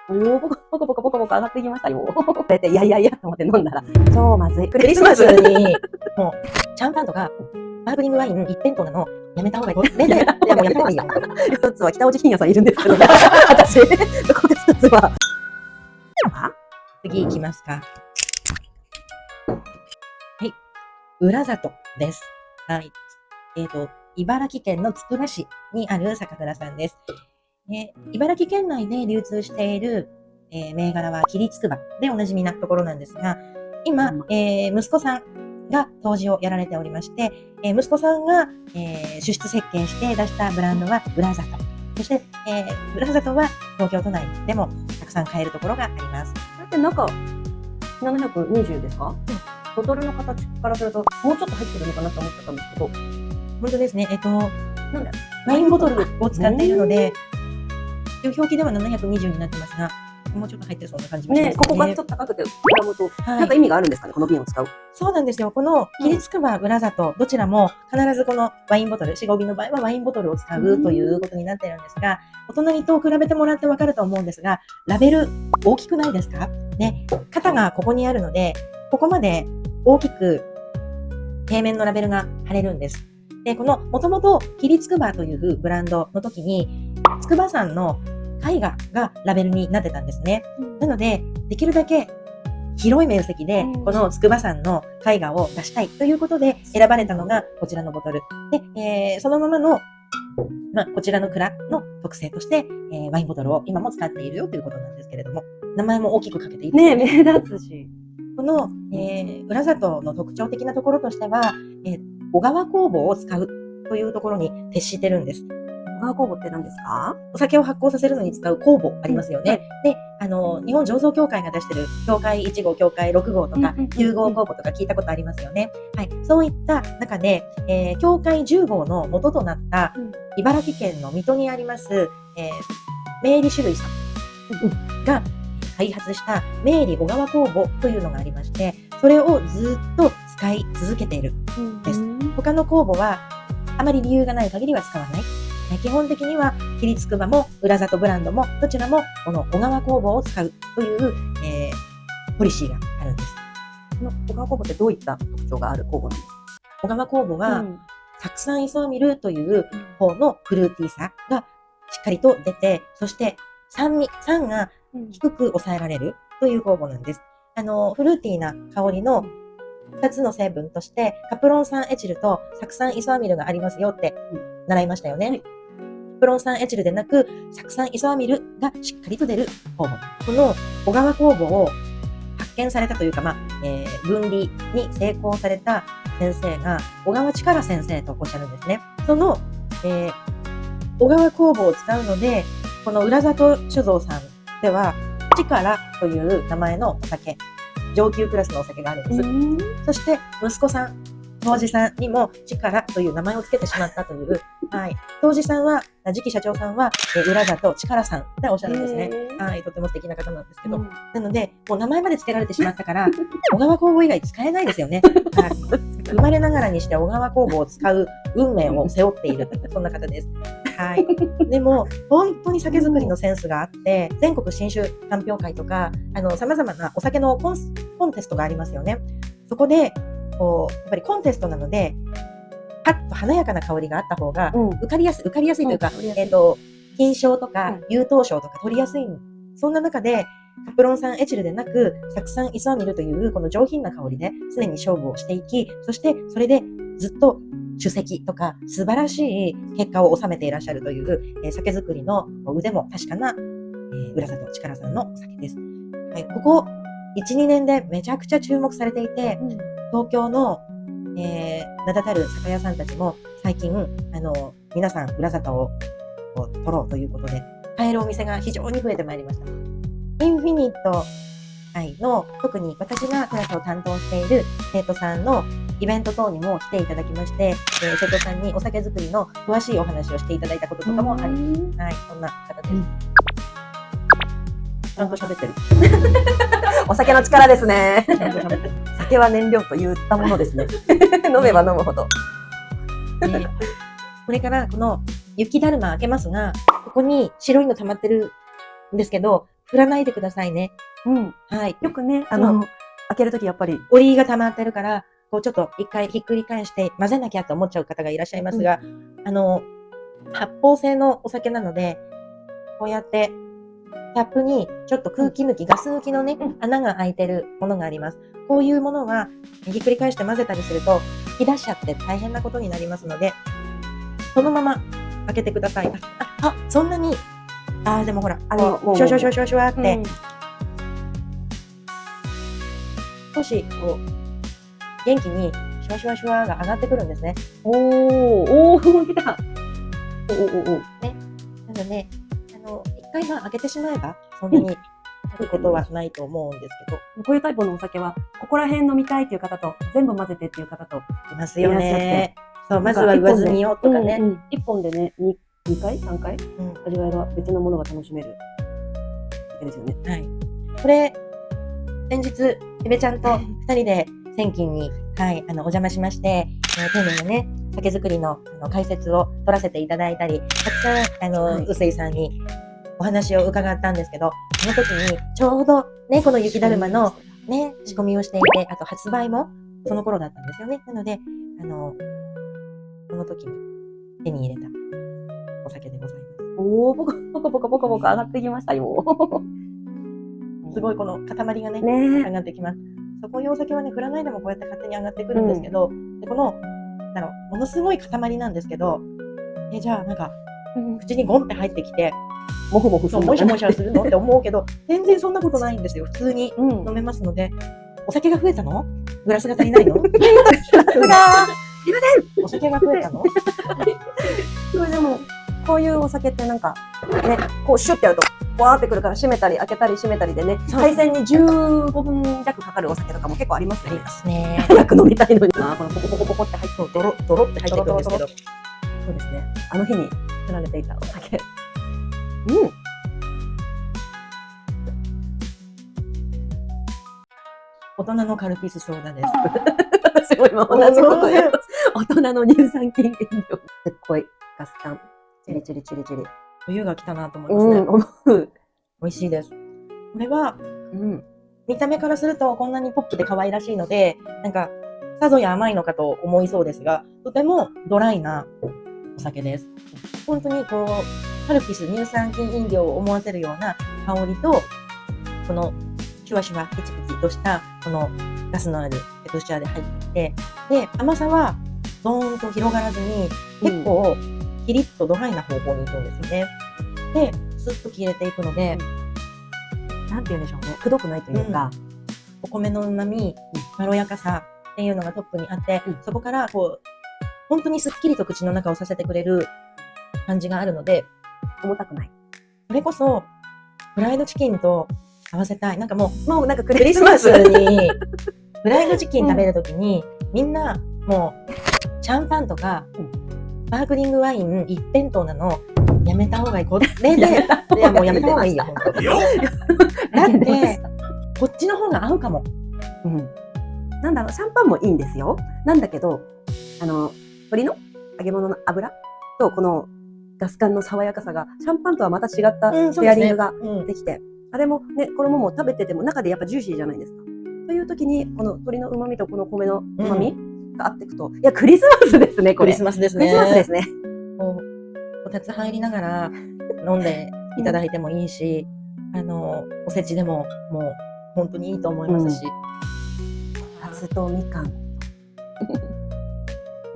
おお、ポコポコ上がってきましたよ。いやいやいやと思って飲んだら、超まずい。クリスマスに、もう、シャンパンとか、スパークリングワイン一辺倒なの、やめた方がいい。ね、いや、もうやめた方がいいよ。一つは北大路欣也さんいるんですけど、私、ここで一つは。次行きますか。はい。浦里です。はい。茨城県のつくば市にある酒蔵さんです。茨城県内で流通している、銘柄は桐つくばでおなじみなところなんですが、今、息子さんが杜氏をやられておりまして、息子さんが、輸出設計して出したブランドは浦里。そして、浦里は東京都内でもたくさん買えるところがあります。これって中、720ですか？ボトルの形からすると、もうちょっと入ってるのかなと思ってたんですけど。本当ですね。なんだワインボトルを使っているので、表記では720になってますが、もうちょっと入ってそうな感じもしますね。ここがちょっと高くて、なんか意味があるんですかね、この瓶を使う。そうなんですよ。この桐つくば、浦里、どちらも必ずこのワインボトル、4、5瓶の場合はワインボトルを使うということになっているんですが、お隣と比べてもらってわかると思うんですが、ラベル大きくないですかね。肩がここにあるので、ここまで大きく平面のラベルが貼れるんです。で、このもともと桐つくばというブランドの時に、筑波山の絵画がラベルになってたんですね。なので、できるだけ広い面積でこの筑波山の絵画を出したいということで選ばれたのがこちらのボトル。で、そのままの、こちらの蔵の特性として、ワインボトルを今も使っているよということなんですけれども、名前も大きくかけていいですね。目立つし。この、浦里の特徴的なところとしては、小川酵母を使うというところに徹してるんです。小川酵母って何ですか？お酒を発酵させるのに使う酵母ありますよね。で、日本醸造協会が出してる協会1号、協会6号とか、9号酵母とか聞いたことありますよね。はい。そういった中で、協会10号の元となった茨城県の水戸にあります、明理種類さんが開発した明理小川酵母というのがありまして、それをずっと使い続けているんです。他の酵母はあまり理由がない限りは使わない。基本的には桐つくばも浦里ブランドもどちらもこの小川酵母を使うという、ポリシーがあるんです。この小川酵母ってどういった特徴がある酵母なんですか？小川酵母は、酢酸イソアミルという方のフルーティーさがしっかりと出て、そして酸が低く抑えられるという酵母なんです。フルーティーな香りの2つの成分としてカプロン酸エチルと酢酸イソアミルがありますよって習いましたよね。カプロン酸エチルでなく酢酸イソアミルがしっかりと出る酵母。この小川酵母を発見されたというか、分離に成功された先生が小川力先生とおっしゃるんですね。その、小川酵母を使うので、この浦里酒造さんでは力という名前のお酒、上級クラスのお酒があるんです。そして息子さん、杜氏さんにも力という名前をつけてしまったという、はい。杜氏さんは、次期社長さんは、浦里力さんっておっしゃるんですね。はい。とても素敵な方なんですけど。なので、もう名前まで付けられてしまったから、小川酵母以外使えないですよね。はい。生まれながらにして小川酵母を使う運命を背負っている、そんな方です。はい。でも、本当に酒造りのセンスがあって、全国新酒鑑評会とか、様々なお酒のコンテストがありますよね。そこで、こう、やっぱりコンテストなので、パッと華やかな香りがあった方が、受かりやすいというか、金賞とか、優等賞とか取りやすい。そんな中で、カプロン酸エチルでなく、酢酸イソアミルというこの上品な香りで常に勝負をしていき、そしてそれでずっと首席とか素晴らしい結果を収めていらっしゃるという、酒造りの腕も確かな、浦里力さんのお酒です。はい、ここ1、2年でめちゃくちゃ注目されていて、東京の、名だたる酒屋さんたちも最近、皆さん浦里を取ろうということで、買えるお店が非常に増えてまいりました。インフィニットの特に私がクラスを担当している生徒さんのイベント等にも来ていただきまして、生徒さんにお酒作りの詳しいお話をしていただいたこととかもあります。はい、そんな方です。ちゃんと喋ってる。お酒の力ですね。酒は燃料と言ったものですね。飲めば飲むほど。これからこの雪だるま開けますが、ここに白いの溜まってるんですけど、振らないでくださいね。うん。はい。よくね、開けるときやっぱり、おりが溜まってるから、こうちょっと一回ひっくり返して混ぜなきゃと思っちゃう方がいらっしゃいますが、発泡性のお酒なので、こうやってキャップにちょっと空気抜き、ガス抜きのね、穴が開いてるものがあります。こういうものはひっくり返して混ぜたりすると吹き出しちゃって大変なことになりますので、そのまま開けてください。そんなに、でもほら、もうシュワシュワシュワシュワシュワって、うん少しこう、元気にシュワシュワシュワが上がってくるんですね。おー、来た。なので、一回開けてしまえば、そんなになることはないと思うんですけど。こういうタイプのお酒は、ここら辺飲みたいっていう方と、全部混ぜてっていう方と、いますよいらっしゃってね。そう、まずは上積みをとかね。1本でね、2回 ?3 回味わいが別のものが楽しめる。わけですよね。はい。これ、先日、エベちゃんと2人で千金に、お邪魔しまして、丁寧なね、酒造りの解説を取らせていただいたり、たくさん、臼井さんにお話を伺ったんですけど、その時に、ちょうどね、この雪だるまのね、仕込みをしていて、あと発売もその頃だったんですよね。なので、その時に手に入れたお酒でございます。ポコポコ上がってきましたよ。すごいこの塊がね、上がってきます。こういうお酒はね、振らないでもこうやって勝手に上がってくるんですけど、でこの、ものすごい塊なんですけど、じゃあなんか、口にゴンって入ってきて、もふもふするのもしゃもしゃするのって思うけど、全然そんなことないんですよ。普通に飲めますので、お酒が増えたの？グラスが足りないの？お酒が増えたの？それでも、こういうお酒ってなんか、ね、こうシュッてやると、わーってくるから閉めたり開けたり閉めたりでね、配線に15分弱かかるお酒とかも結構ありますよね。ありますね。早く飲みたいのに。このポコポコポコって入ってドロドロって入ってくるんですけど。そうですね。あの日に作られていたお酒。大人のカルピスソーダです。すごい今同じことや大人の乳酸菌飲料。すっごいガス感。チリチリチリチリ。冬が来たなと思いますね。思う。美味しいです。これは、見た目からするとこんなにポップで可愛らしいので、なんか、さぞや甘いのかと思いそうですが、とてもドライなお酒です。本当にこう、カルピス乳酸菌飲料を思わせるような香りと、このシュワシュワピチピチとしたこのガスのあるテクスチャーで入っていて、で、甘さはドーンと広がらずに、結構キリッとドライな方向に行くんですよね。で、スッと消えていくので、なんて言うんでしょうね。くどくないというか、お米の旨味、まろやかさっていうのがトップにあって、そこからこう、本当にすっきりと口の中をさせてくれる感じがあるので、重たくない。それこそ、フライドチキンと合わせたい。なんかもうなんかクリスマスに、フライドチキン食べるときに、みんな、もう、シャンパンとか、スパークリングワイン一辺倒なの、やめた方がいい。これで、いやもうやめた方がいいよ、本当。だって、こっちの方が合うかも。なんだろう、シャンパンもいいんですよ。なんだけど、鶏の揚げ物の油とこのガス感の爽やかさが、シャンパンとはまた違ったペアリングができて、あれもね、衣も食べてても中でやっぱジューシーじゃないですか。という時に、この鶏の旨味とこの米の旨味が合っていくと、いや、クリスマスですね、これ。クリスマスですね。クリスマスですね。こたつ入りながら飲んでいただいてもいいし、おせちでももう本当にいいと思いますし。こたつとみかん。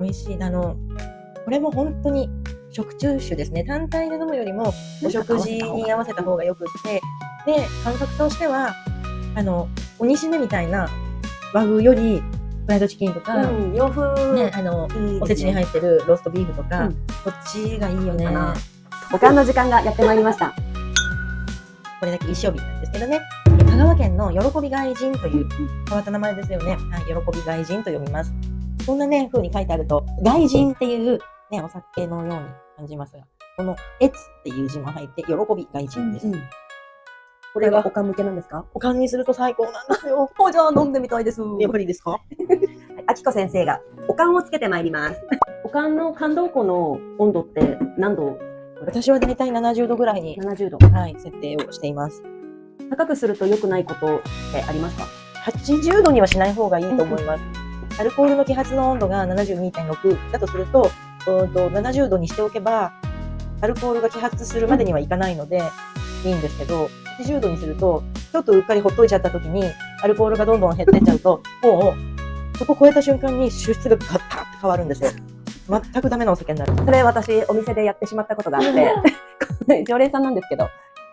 美味しい。これも本当に食中酒ですね。単体で飲むよりもお食事に合わせた方がよくって、で、感覚としては、お煮しめみたいな和風より、フライドチキンとか、洋風ね、おせちに入ってるローストビーフとか、こっちがいいよね。おかんの時間がやってまいりました。これだけ一生日なんですけどね。香川県の喜び外人という変わった名前ですよね。はい、喜び外人と読みます。こんなね、風に書いてあると、外人っていうね、お酒のように感じますが、このエツっていう字も入って、喜び外人です。これはおかん向けなんですか？おかんにすると最高なんですよ。じゃあ飲んでみたいです。やっぱりですか？あきこ先生がおかんをつけてまいります。おかんの感動庫の温度って何度？私はだいたい70度ぐらいに、70度。はい、設定をしています。高くすると良くないことってありますか80度にはしない方がいいと思います。アルコールの揮発の温度が 72.6 だとすると、70度にしておけば、アルコールが揮発するまでにはいかないので、いいんですけど、80度にすると、ちょっとうっかりほっといちゃった時に、アルコールがどんどん減ってっちゃうと、もう、そこ超えた瞬間に出質がガッタッと変わるんですよ。全くダメなお酒になる。それ私、お店でやってしまったことがあって、常連さんなんですけど、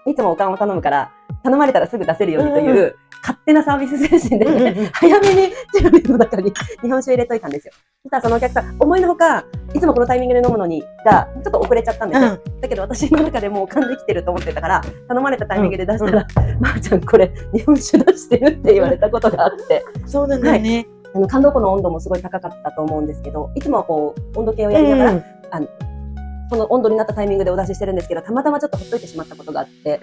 いつもおかんを頼むから、頼まれたらすぐ出せるようにという、勝手なサービス精神で、早めにチロリの中に日本酒入れといたんですよ。そしたらそのお客さん、思いのほか、いつもこのタイミングで飲むのに、が、ちょっと遅れちゃったんですよ。だけど私の中でもう噛んできてると思ってたから、頼まれたタイミングで出したら、まーちゃんこれ、日本酒出してるって言われたことがあって。そうなんだよね。缶どこの温度もすごい高かったと思うんですけど、いつもはこう、温度計をやりながら、その温度になったタイミングでお出ししてるんですけど、たまたまちょっとほっといてしまったことがあって、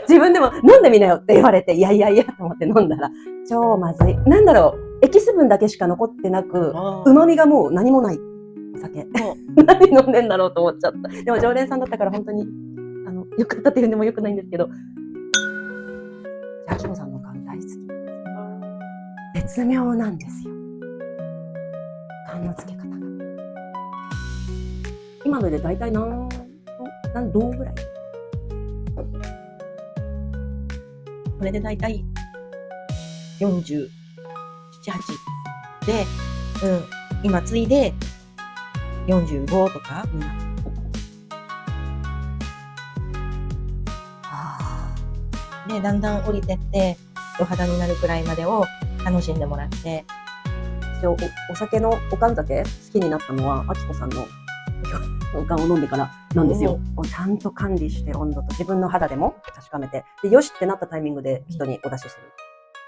自分でも飲んでみなよって言われて、いやいやいやと思って飲んだら、超まずい。なんだろう、エキス分だけしか残ってなく、旨味がもう何もないお酒。何飲んでんだろうと思っちゃった。でも常連さんだったから本当に、よかったっていうのもよくないんですけど、ジャキコさんの缶大好き。絶妙なんですよ。缶の付け方が。今ので大体何度ぐらい？これで大体47、8で、今ついで45とか、で、だんだん降りてって、お肌になるくらいまでを楽しんでもらって。お酒のおかん酒好きになったのは、あきこさんのおかんを飲んでからなんですよ。ちゃんと管理して温度と自分の肌でも確かめて、でよしってなったタイミングで人にお出しする。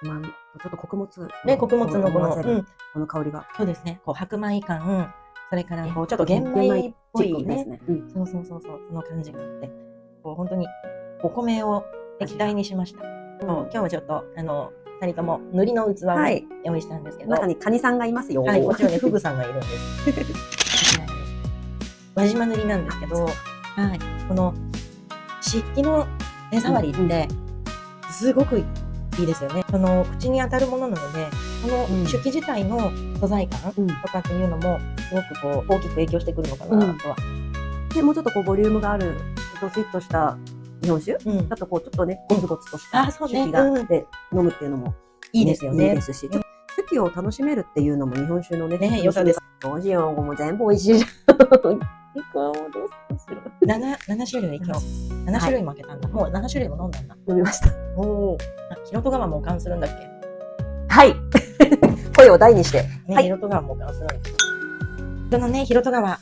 ちょっと穀物ね、穀物のこの香りが。そうですね。こう白米感、それからこうちょっと玄米っぽいね。そう、その感じがあって、こう本当にお米を液体にしました。今日はちょっと2人とも塗りの器を用意したんですけど、中にカニさんがいますよ。はい、こちらね、フグさんがいるんです。輪島塗りなんですけど、はい、この漆器の手触りってすごくいいですよね。口に当たるものなので、この漆器自体の素材感とかっていうのもすごくこう大きく影響してくるのかなとは。でもうちょっとこうボリュームがあるドスッとした日本酒、あとこうちょっとねゴツゴツとした酒器で飲むっていうのもいいですよね。いいですし、酒器を楽しめるっていうのも日本酒のね良さです。どうしよう、もう全部美味しいじゃん。7種類今日7種類も開けたんだ。もう7種類も飲んだんだ。飲みました。おお。ヒロト川も保管するんだっけ？はい。声を大にして。ヒロト川も保管するんです。そのね、ヒロト川保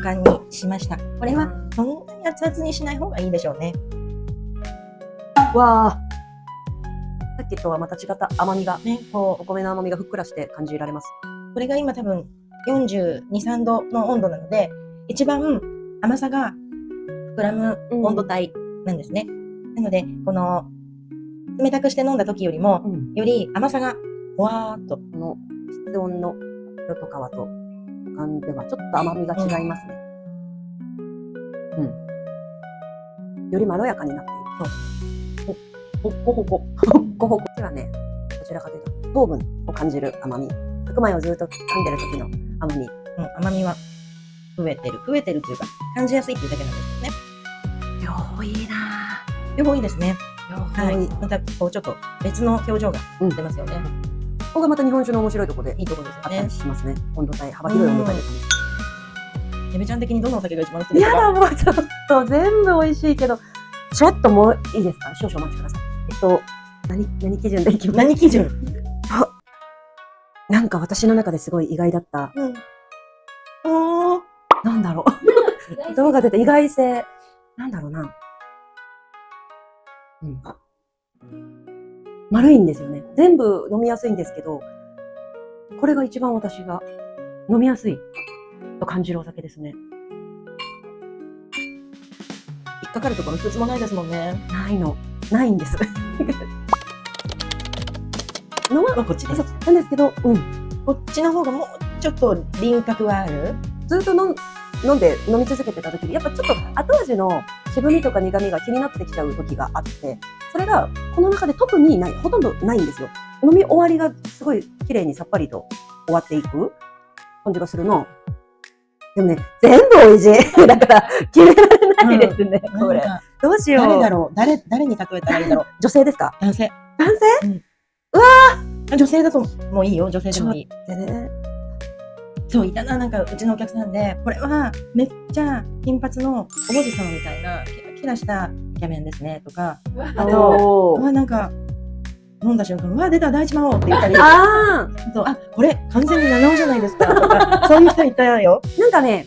管にしました。これはそんなに熱々にしない方がいいでしょうね。わあ。さっきとはまた違った甘みが、こうお米の甘みがふっくらして感じられます。これが今多分42、3度の温度なので、一番甘さが膨らむ温度帯なんですね。なので、この冷たくして飲んだ時よりも、より甘さがわーっと。この室温の色と川と感ではちょっと甘みが違いますね。よりまろやかになっている。ほっこほこ。ほっこほこ。こっちはね、どちらかというと糖分を感じる甘み。白米をずっと噛んでる時の甘み。甘みは増えてるというか、感じやすいっていうだけなんですよね。両方いいなぁ。両方いいですね。はい。またこうちょっと別の表情が出ますよね。ここがまた日本酒の面白いところでいいところですよね。あったりしますね。温度帯、幅広い温度帯で。やめちゃん的にどのお酒が一番好きですか？いやだ、もうちょっと全部美味しいけど、ちょっともういいですか？少々お待ちください。何基準でいきます？何基準？なんか私の中ですごい意外だった。なんだろう。動画出て意外性。なんだろうな。丸いんですよね。全部飲みやすいんですけど、これが一番私が飲みやすいと感じるお酒ですね。引っかかるところ一つもないですもんね。ないんです。のはこっちです。なんですけど、こっちの方がもうちょっと輪郭はある。ずっと飲み続けてた時に、やっぱちょっと後味の渋みとか苦みが気になってきちゃう時があって、それがこの中で特にない、ほとんどないんですよ。飲み終わりがすごい綺麗にさっぱりと終わっていく感じがするの。でもね、全部美味しい。だから決められないですね、これ。どうしよう。誰だろう、誰に例えたらいいんだろう。女性ですか？男性。男性？うわー、女性だともういいよ、女性でもいい。そう、いたな、なんかうちのお客さんで、これはめっちゃ金髪のお坊主様みたいなキラキラしたイケメンですねとか、あと、なんか飲んだ瞬間、出た第一魔王って言ったり、あ、これ完全に七尾じゃないですかとか、そういう人いたよ。なんかね、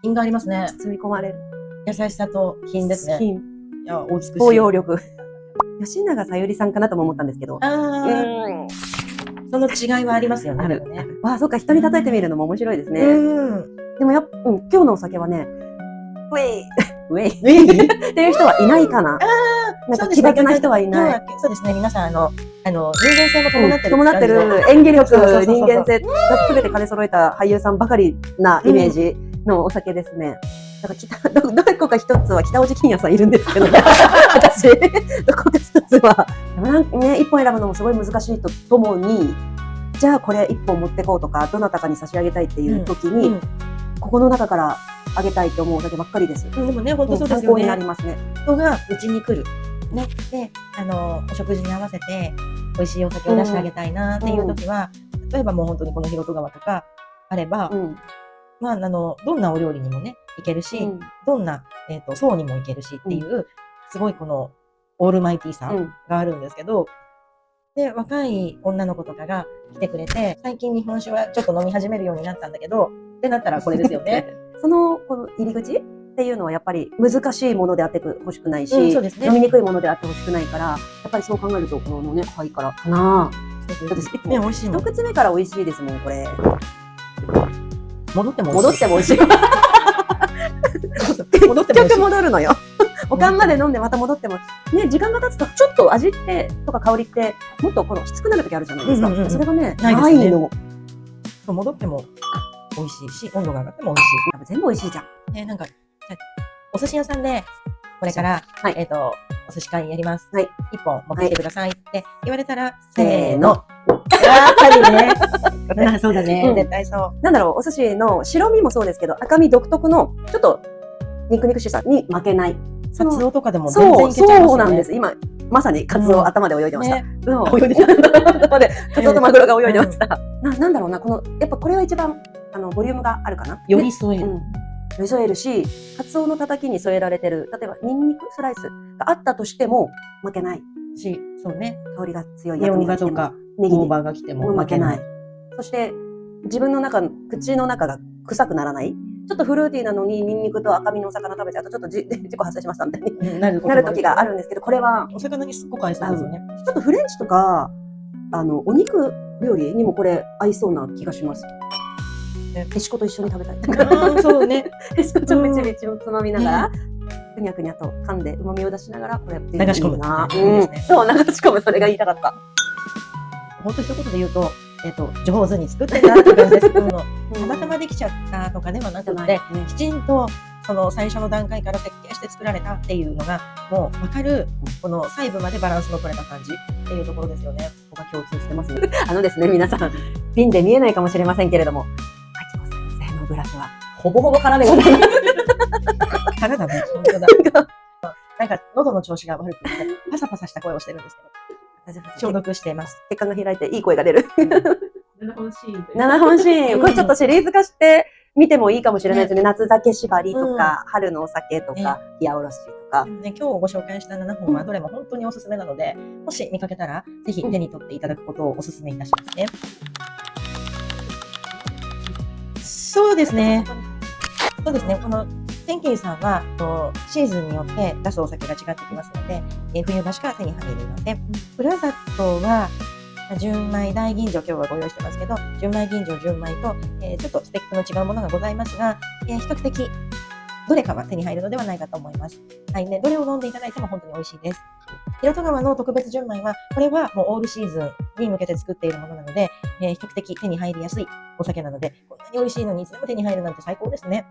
品がありますね。包み込まれる。優しさと品ですね。品。いや、お美しい。包容力。吉永小百合さんかなとも思ったんですけど。その違いはありますよね。ある。そっか、人に例えてみるのも面白いですね。でも今日のお酒はね、ウェイっていう人はいないかな。なんか奇抜な人はいない。そうですね、皆さん、人間性も伴ってる演技力、人間性が全て兼ね揃えた俳優さんばかりなイメージのお酒ですね。だからどこか一つは北尾路欣也さんいるんですけど、私どこか一つはね、一本選ぶのもすごい難しいとともに、じゃあこれ一本持ってこうとか、どなたかに差し上げたいっていう時に、ここの中からあげたいと思うお酒ばっかりです。でもね、本当そうですよね。参考になりますね。人がうちに来る。ね、で、お食事に合わせて美味しいお酒を出してあげたいなっていう時は、例えばもう本当にこの広戸川とかあれば、どんなお料理にもね、いけるし、どんな、層にもいけるしっていう、すごいこのオールマイティーさがあるんですけど、で、若い女の子とかが来てくれて、最近日本酒はちょっと飲み始めるようになったんだけど、ってなったらこれですよね。この入り口っていうのはやっぱり難しいものであってほしくないし、飲みにくいものであってほしくないから、やっぱりそう考えると、このね、はいからかな。美味しいの。一口目から美味しいですもん、これ。戻っても美味しい。結局戻るのよ。おかんまで飲んでまた戻っても、ね、時間が経つとちょっと味ってとか香りってもっときつくなる時あるじゃないですか。それがね、ないの。戻っても美味しいし、温度が上がっても美味しい。全部美味しいじゃん。なんか、お寿司屋さんで、これから、お寿司会やります。一本持ってきてくださいって言われたら、せーの。やっぱりね。そうだね。絶対そう。なんだろう、お寿司の白身もそうですけど、赤身独特の、ちょっと、肉々しさに負けない。カツオとかでも全然いけちゃいますね。そうなんです。今、まさにカツオ頭で泳いでました。泳いでた。カツオとマグロが泳いでました。なんだろうな、やっぱこれは一番、ボリュームがあるかな。寄り添える。寄り添えるし、カツオのたたきに添えられてる、例えばニンニクスライスがあったとしても負けないし、そうね。香りが強い薬味がとか、ネギ大葉が来ても負けない。そして自分の口の中が臭くならない。ちょっとフルーティーなのにニンニクと赤身のお魚食べちゃうとちょっと自己発生しましたみたいになる時があるんですけど、これはお魚にすっごく合いそうですよね。ちょっとフレンチとかお肉料理にもこれ合いそうな気がします。へしこと一緒に食べたい。そうね。へしこちょびちびちをつまみながら、くにゃくにゃと噛んで旨味を出しながら、これやって流し込むな。そう、流し込む、それが言いたかった。本当一言で言うと、上手に作ってたって感じです。たまたまできちゃったとかではなくて、きちんとその最初の段階から設計して作られたっていうのがもう分かる、この細部までバランスの取れた感じっていうところですよね。ここが共通してますね。ですね、皆さん瓶で見えないかもしれませんけれども、あきこ先生のグラスはほぼほぼ空でございます。空だね。本当だ。なんか喉の調子が悪くてパサパサした声をしてるんですけど。消毒しています。血管が開いていい声が出る。7本シーン。7本シーン。これちょっとシリーズ化してみてもいいかもしれないですね。夏酒縛りとか、春のお酒とか、冷やおろしとか。今日ご紹介した7本はどれも本当におすすめなので、もし見かけたらぜひ手に取っていただくことをおすすめいたしますね。そうですね。そうですね。このテンキーさんはシーズンによって出すお酒が違ってきますので、冬場しか手に入りません。プラザットは純米大吟醸、今日はご用意してますけど、純米吟醸純米と、ちょっとスペックの違うものがございますが、比較的どれかは手に入るのではないかと思います。はいね、どれを飲んでいただいても本当に美味しいです。平戸川の特別純米は、これはもうオールシーズンに向けて作っているものなので、比較的手に入りやすいお酒なので、こんなに美味しいのにいつでも手に入るなんて最高ですね。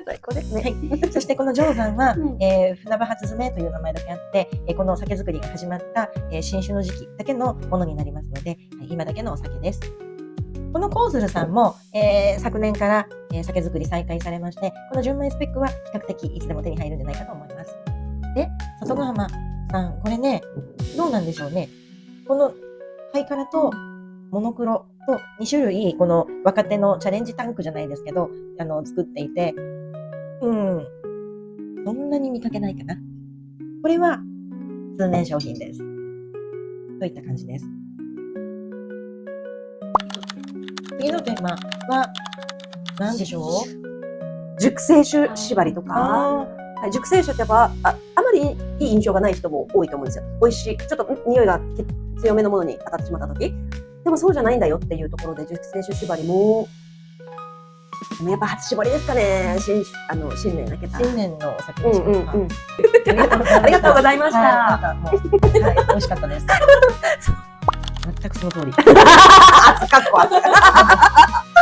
最高ですね。そしてこの定山は、うん船場初詰めという名前だけあって、この酒造りが始まった、新酒の時期だけのものになりますので、今だけのお酒です。このコーズルさんも、昨年から、酒造り再開されまして、この純米スペックは比較的いつでも手に入るんじゃないかと思います。で、里ヶ浜さん、これね、どうなんでしょうね。このハイカラとモノクロと2種類、この若手のチャレンジタンクじゃないですけど、作っていて、そんなに見かけないかな。これは通年商品です。といった感じです。次のテーマは何でしょう？熟成酒縛りとか、はい熟成酒ってやっぱあまりいい印象がない人も多いと思うんですよ。美味しい、ちょっと匂いが強めのものに当たってしまった時、でもそうじゃないんだよっていうところで熟成酒縛りも、でもやっぱ初搾りですかね。新年だけた。新年のお酒にしますか？ありがとうございました。なんかもう、はい、美味しかったです。全くその通り。熱かっこ熱か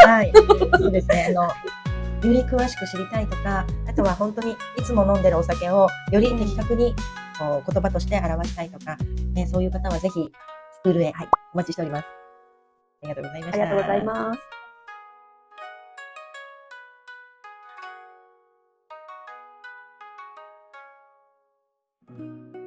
はい、そうですね。より詳しく知りたいとか、あとは本当にいつも飲んでるお酒をより的確にこう言葉として表したいとか、ね、そういう方はぜひスクールへお待ちしております。ありがとうございました。ありがとうございます。